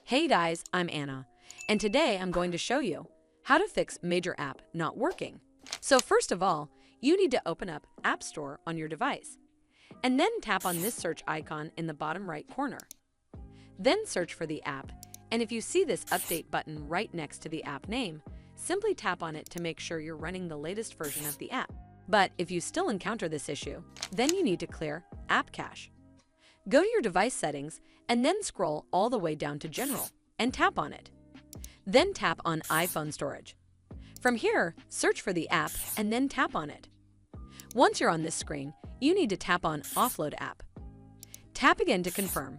Hey guys, I'm Anna, and today I'm going to show you how to fix major app not working. So first of all, you need to open up App Store on your device, and then tap on this search icon in the bottom right corner. Then search for the app, and if you see this update button right next to the app name, simply tap on it to make sure you're running the latest version of the app. But if you still encounter this issue, then you need to clear App Cache. Go to your device settings and then scroll all the way down to General and tap on it. Then tap on iPhone Storage. From here, search for the app and then tap on it. Once you're on this screen, you need to tap on Offload App. Tap again to confirm.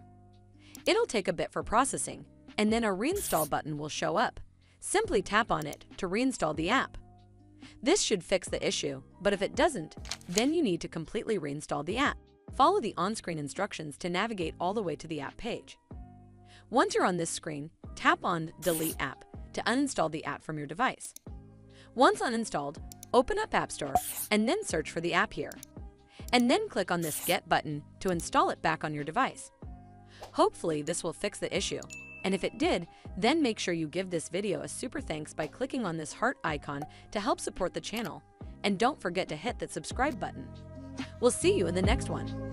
It'll take a bit for processing, and then a reinstall button will show up. Simply tap on it to reinstall the app. This should fix the issue, but if it doesn't, then you need to completely reinstall the app. Follow the on-screen instructions to navigate all the way to the app page. Once you're on this screen, tap on Delete App to uninstall the app from your device. Once uninstalled, open up App Store and then search for the app here. And then click on this Get button to install it back on your device. Hopefully this will fix the issue, and if it did, then make sure you give this video a super thanks by clicking on this heart icon to help support the channel. And don't forget to hit that subscribe button. We'll see you in the next one.